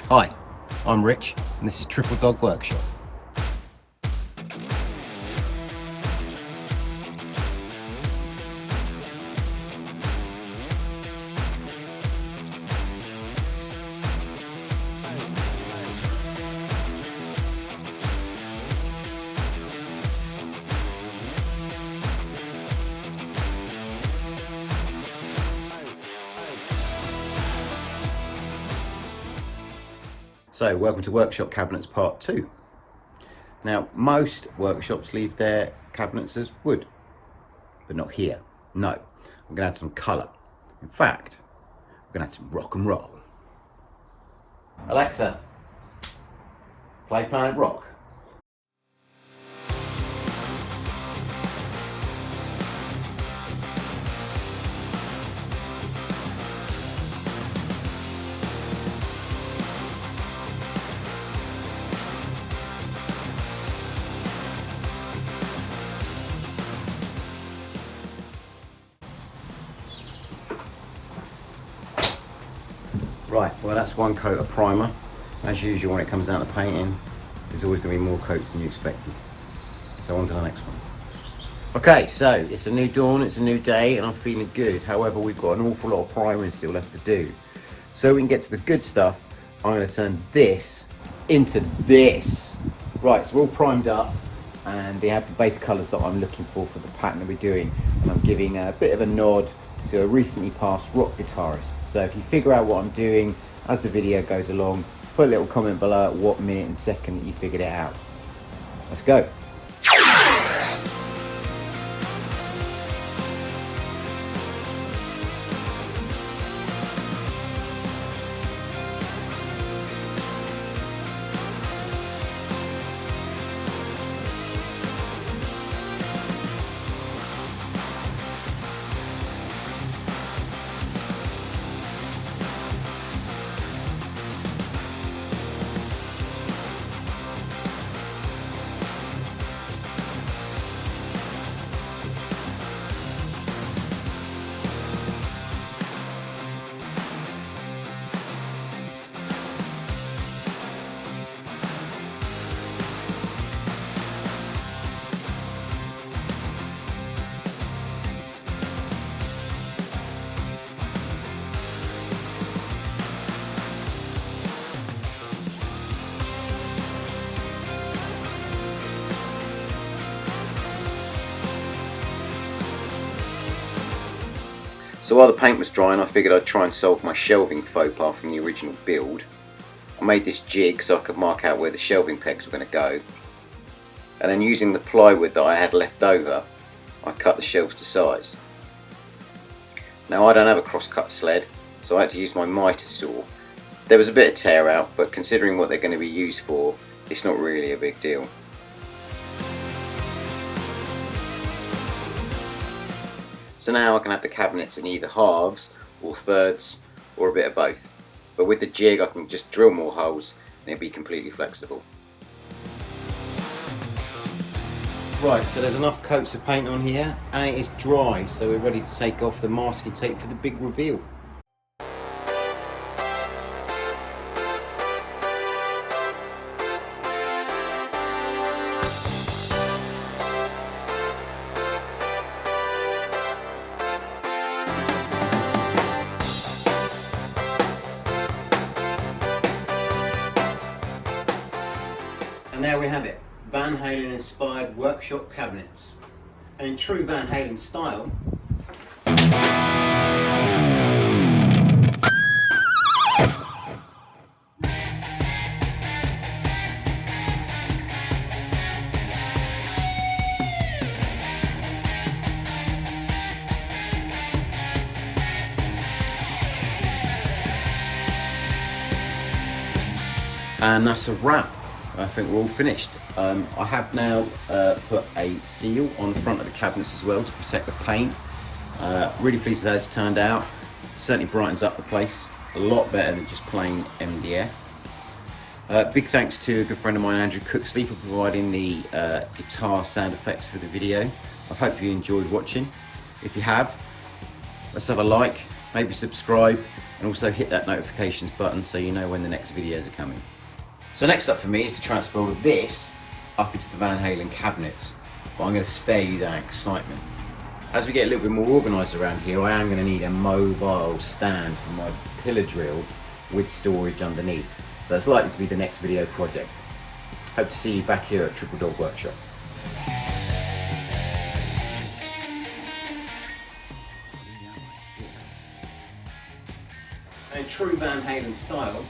Hi, I'm Rich and this is Triple Dog Workshop. So, welcome to Workshop Cabinets Part 2. Now, most workshops leave their cabinets as wood, but not here. No, I'm going to add some colour. In fact, I'm going to add some rock and roll. Alexa, play Planet Rock. Right, well that's one coat of primer. As usual, when it comes down to painting, there's always going to be more coats than you expected. So on to the next one. Okay, so it's a new dawn, it's a new day, and I'm feeling good. However, we've got an awful lot of priming still left to do. So we can get to the good stuff, I'm going to turn this into this. Right, so we're all primed up, and they have the base colours that I'm looking for the pattern that we're doing. And I'm giving a bit of a nod to a recently passed rock guitarist. So if you figure out what I'm doing as the video goes along, put a little comment below at what minute and second that you figured it out. Let's go. So while the paint was drying, I figured I'd try and solve my shelving faux pas from the original build. I made this jig so I could mark out where the shelving pegs were going to go. And then using the plywood that I had left over, I cut the shelves to size. Now I don't have a cross-cut sled, so I had to use my miter saw. There was a bit of tear out, but considering what they're going to be used for, it's not really a big deal. So now I can have the cabinets in either halves or thirds or a bit of both. But with the jig I can just drill more holes and it'll be completely flexible. Right, so there's enough coats of paint on here and it is dry, so we're ready to take off the masking tape for the big reveal. And there we have it, Van Halen inspired workshop cabinets. And in true Van Halen style, and that's a wrap. I think we're all finished. I have now put a seal on the front of the cabinets as well to protect the paint. Really pleased with how it's turned out. Certainly brightens up the place a lot better than just plain MDF. Big thanks to a good friend of mine, Andrew Cooksley, for providing the guitar sound effects for the video. I hope you enjoyed watching. If you have, let's have a like, maybe subscribe, and also hit that notifications button so you know when the next videos are coming. So next up for me is to transfer all of this up into the Van Halen cabinets, but I'm going to spare you that excitement. As we get a little bit more organised around here, I am going to need a mobile stand for my pillar drill with storage underneath. So it's likely to be the next video project. Hope to see you back here at Triple Dog Workshop. In true Van Halen style,